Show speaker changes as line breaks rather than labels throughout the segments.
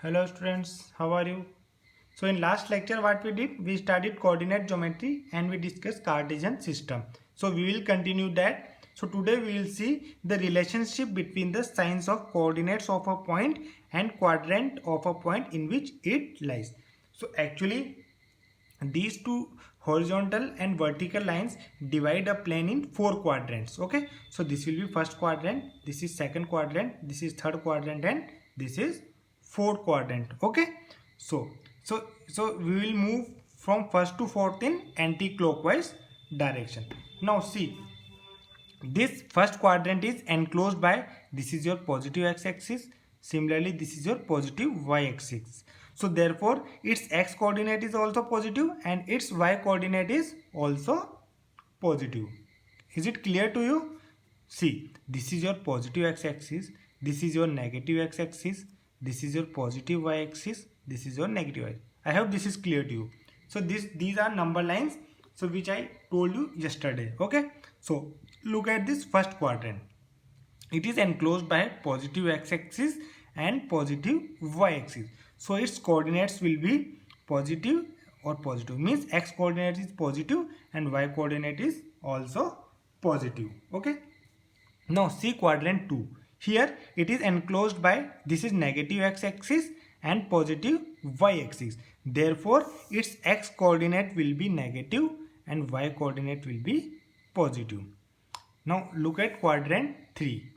Hello students, how are you? So in last lecture what we did, we studied coordinate geometry and we discussed Cartesian system. So we will continue that. So today we will see the relationship between the signs of coordinates of a point and quadrant of a point in which it lies. So actually these two horizontal and vertical lines divide a plane in four quadrants. Okay, so this will be first quadrant, this is second quadrant, this is third quadrant, and this is fourth quadrant. Okay, so we will move from first to fourth in anti-clockwise direction. Now see, this first quadrant is enclosed by, this is your positive x-axis, similarly this is your positive y-axis. So therefore its x coordinate is also positive and its y coordinate is also positive. Is it clear to you? See, this is your positive x-axis, this is your negative x-axis, this is your positive y-axis, this is your negative y. I hope this is clear to you. So these are number lines, so which I told you yesterday. Okay, so look at this first quadrant. It is enclosed by positive x-axis and positive y-axis. So its coordinates will be positive or positive, means x coordinate is positive and y coordinate is also positive. Okay. Now see quadrant 2. Here it is enclosed by, this is negative x-axis and positive y-axis. Therefore its x coordinate will be negative and y coordinate will be positive. Now look at quadrant 3.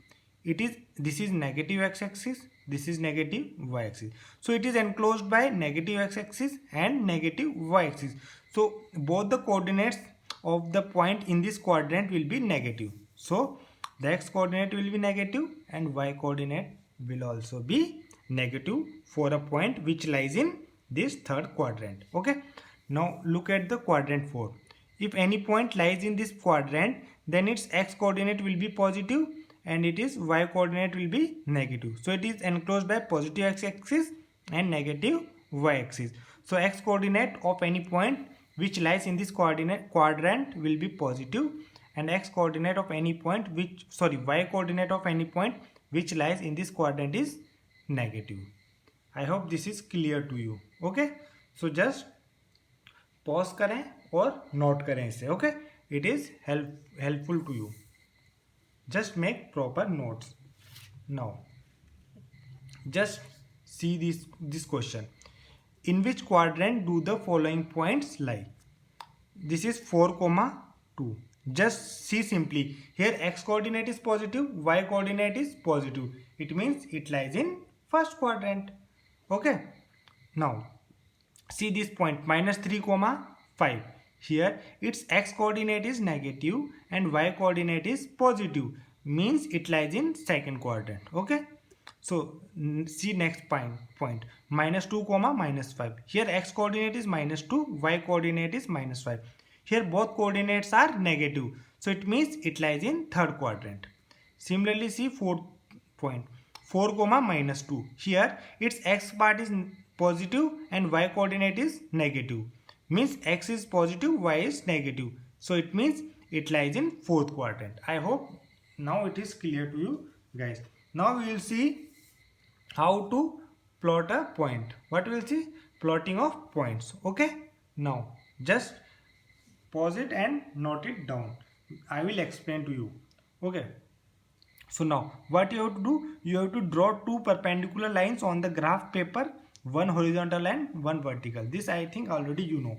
This is negative x-axis, this is negative y-axis. So it is enclosed by negative x-axis and negative y-axis. So both the coordinates of the point in this quadrant will be negative. So the x coordinate will be negative and y coordinate will also be negative for a point which lies in this third quadrant. Okay. Now look at the quadrant 4. If any point lies in this quadrant, then its x coordinate will be positive and its y coordinate will be negative. So it is enclosed by positive x-axis and negative y-axis. So x coordinate of any point which lies in this quadrant will be positive, and x coordinate of any point y coordinate of any point which lies in this quadrant is negative. I hope this is clear to you. Okay, so just pause करें और note करें इसे. Okay, it is helpful to you. Just make proper notes. Now just see this question. In which quadrant do the following points lie? This is 4,2. Just see simply. Here x coordinate is positive, y coordinate is positive. It means it lies in first quadrant. Okay. Now see this point -3,5. Here its x coordinate is negative and y coordinate is positive. Means it lies in second quadrant. Okay. So see next point -2, -5. Here x coordinate is -2, y coordinate is -5. Here both coordinates are negative. So it means it lies in third quadrant. Similarly see fourth point 4, -2. Here its x part is positive and y coordinate is negative. Means x is positive, y is negative. So it means it lies in fourth quadrant. I hope now it is clear to you guys. Now we will see how to plot a point. What we will see? Plotting of points. Okay. Now just pause it and note it down. I will explain to you. Okay. So now what you have to do? You have to draw two perpendicular lines on the graph paper, one horizontal and one vertical. This I think already you know.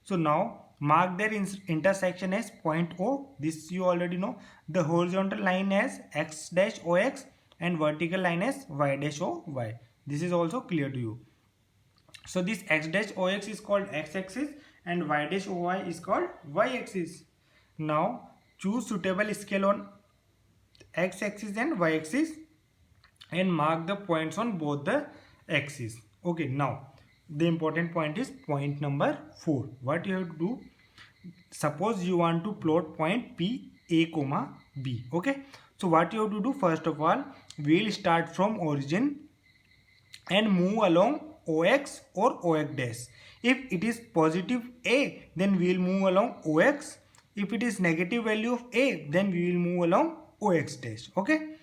So now mark their intersection as point O. This you already know. The horizontal line as x dash OX and vertical line as y dash OY. This is also clear to you. So this x dash OX is called x-axis and y dash OY is called y-axis. Now choose suitable scale on x-axis and y-axis and mark the points on both the axes. Okay, now the important point is point number 4. What you have to do? Suppose you want to plot point P A, B. Okay, so what you have to do? First of all, we will start from origin and move along OX or OX dash. If it is positive A, then we will move along OX. If it is negative value of A, then we will move along OX dash. Okay.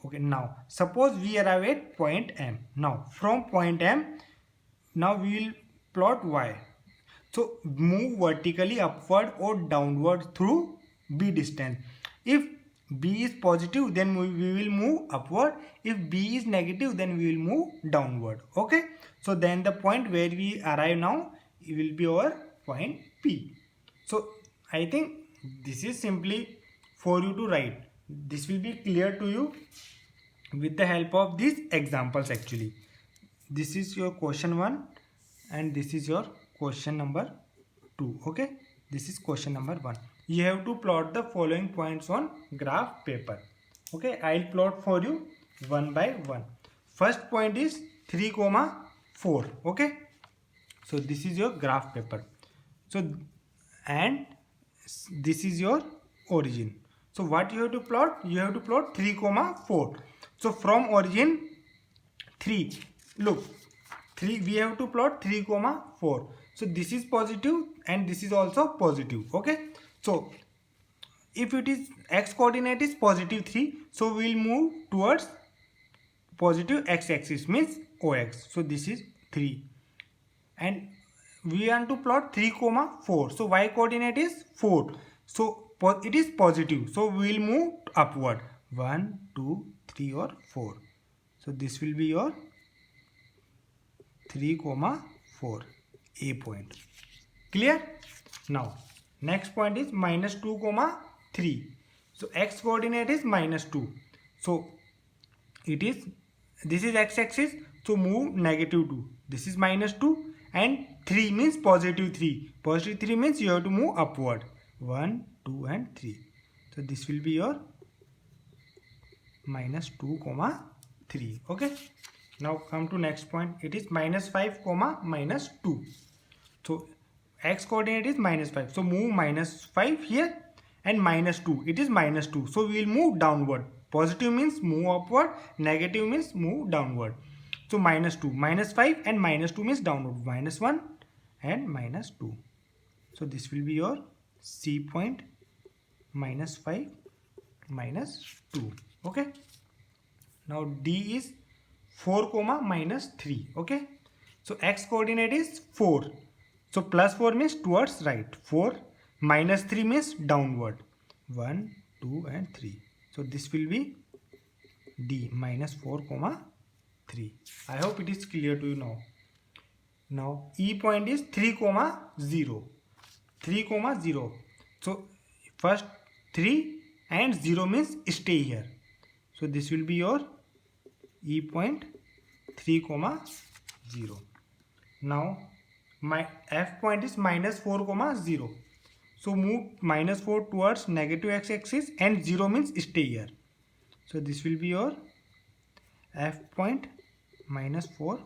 Okay, now suppose we arrive at point M. Now from point M, now we will plot y. So move vertically upward or downward through b distance. If b is positive, then we will move upward. If b is negative, then we will move downward. Okay, so then the point where we arrive now, it will be our point P. So I think this is simply for you to write. This will be clear to you with the help of these examples. Actually, this is your question 1 and this is your question number 2. Okay, this is question number 1. You have to plot the following points on graph paper. Okay, I'll plot for you one by one. First point is 3, 4. Okay, so this is your graph paper. So and this is your origin. So what you have to plot? You have to plot 3, 4. So from origin 3, look, 3, we have to plot 3, 4. So this is positive and this is also positive. Okay, so if it is x coordinate is positive 3, so we will move towards positive x axis, means OX. So this is 3 and we want to plot 3, 4. So y coordinate is 4. So it is positive. So we will move upward 1, 2, 3 or 4. So this will be your 3, 4, A point. Clear? Now next point is minus 2, 3. So x coordinate is minus 2. So it is, this is x axis. So move negative 2. This is minus 2 and 3 means positive 3. Positive 3 means you have to move upward 1, 2 and 3. So this will be your minus 2, 3. Okay. Now come to next point. It is minus 5, minus 2. So x coordinate is minus 5. So move minus 5 here and minus 2. It is minus 2. So we will move downward. Positive means move upward. Negative means move downward. So minus 2. Minus 5 and minus 2 means downward. Minus 1 and minus 2. So this will be your C point, minus 5, minus 2. Okay. Now D is 4, minus 3. Okay. So x coordinate is 4. So plus 4 means towards right. 4 minus 3 means downward. 1, 2 and 3. So this will be D, minus 4, 3. I hope it is clear to you now. Now E point is 3, 0. 3, 0. So first 3 and 0 means stay here. So this will be your E point 3, 0. Now my F point is minus 4, 0. So move minus 4 towards negative x axis and 0 means stay here. So this will be your F point, minus 4,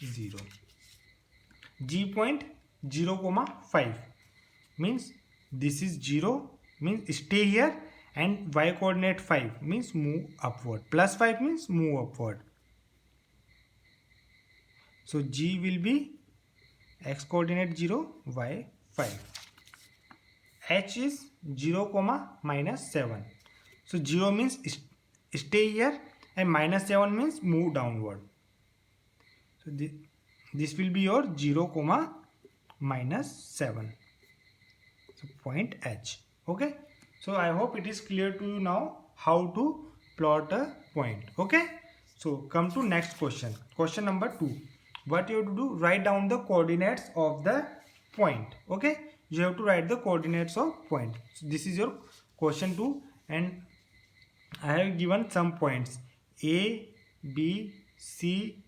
0. G point 0, 5 means this is 0 means stay here and y coordinate 5 means move upward. Plus 5 means move upward. So G will be x coordinate 0, y 5. H is 0, minus 7. So 0 means stay here and minus 7 means move downward. So this will be your 0, minus 7. So point H. Okay. So I hope it is clear to you now how to plot a point. Okay. So come to next question. Question number 2. What you have to do? Write down the coordinates of the point. Okay. You have to write the coordinates of point. So this is your question 2 and I have given some points A, B, C,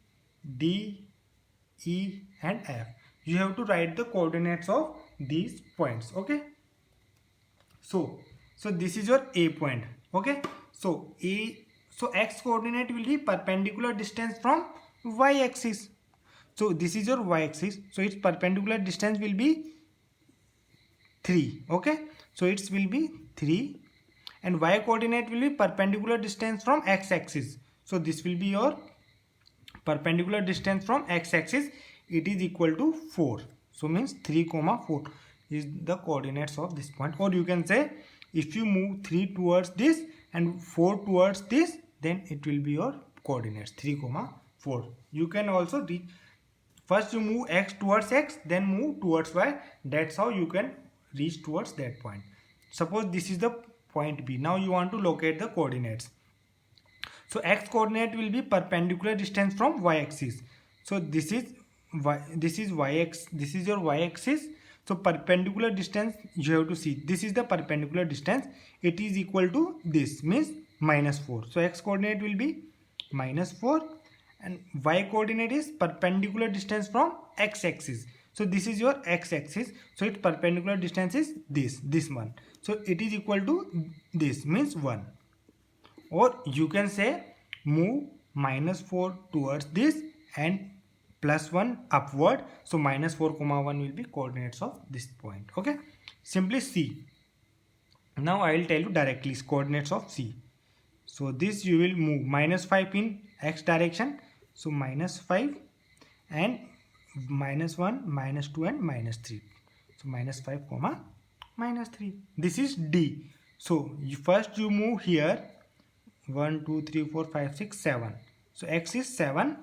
D, E and F. You have to write the coordinates of these points. Okay. So this is your A point. Okay. So x coordinate will be perpendicular distance from y axis. So this is your y axis. So its perpendicular distance will be 3. Okay. So it will be 3 and y coordinate will be perpendicular distance from x axis. So this will be your perpendicular distance from x axis. It is equal to 4. So means 3, 4 is the coordinates of this point. Or you can say if you move 3 towards this and 4 towards this, then it will be your coordinates 3, 4. You can also reach, first you move x towards x, then move towards y. That's how you can reach towards that point. Suppose this is the point B. Now you want to locate the coordinates. So x coordinate will be perpendicular distance from y axis. So this is y, this is this is your y axis. So perpendicular distance you have to see. This is the perpendicular distance. It is equal to this, means -4. So x coordinate will be -4 and y coordinate is perpendicular distance from x axis. So this is your x axis. So its perpendicular distance is this one. So it is equal to this, means 1. Or you can say move -4 towards this and +1 upward. So -4, 1 will be coordinates of this point. Okay, simply C. Now I will tell you directly coordinates of C. So this you will move -5 in x direction. So -5 and -1, -2 and -3. So -5, -3. This is D. So first you move here 1, 2, 3, 4, 5, 6, 7. So x is 7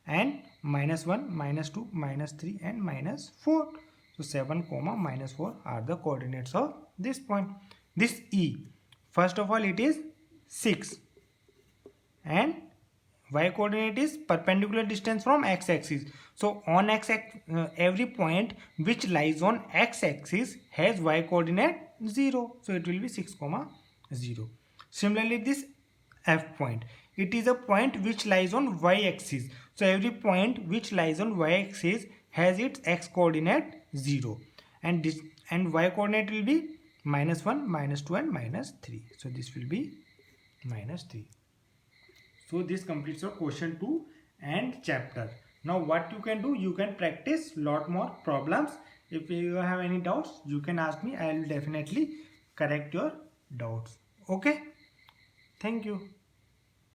and -1, -2, -3 and -4. So 7, -4 are the coordinates of this point. This E, first of all it is 6 and y coordinate is perpendicular distance from x axis. So on x every point which lies on x axis has y coordinate 0. So it will be 6, 0. Similarly this F point, it is a point which lies on y axis. So every point which lies on y axis has its x coordinate 0 and this and y coordinate will be -1, -2 and -3. So this will be -3. So this completes your question 2 and chapter. Now what you can do, you can practice lot more problems. If you have any doubts, you can ask me. I will definitely correct your doubts. Okay, thank you.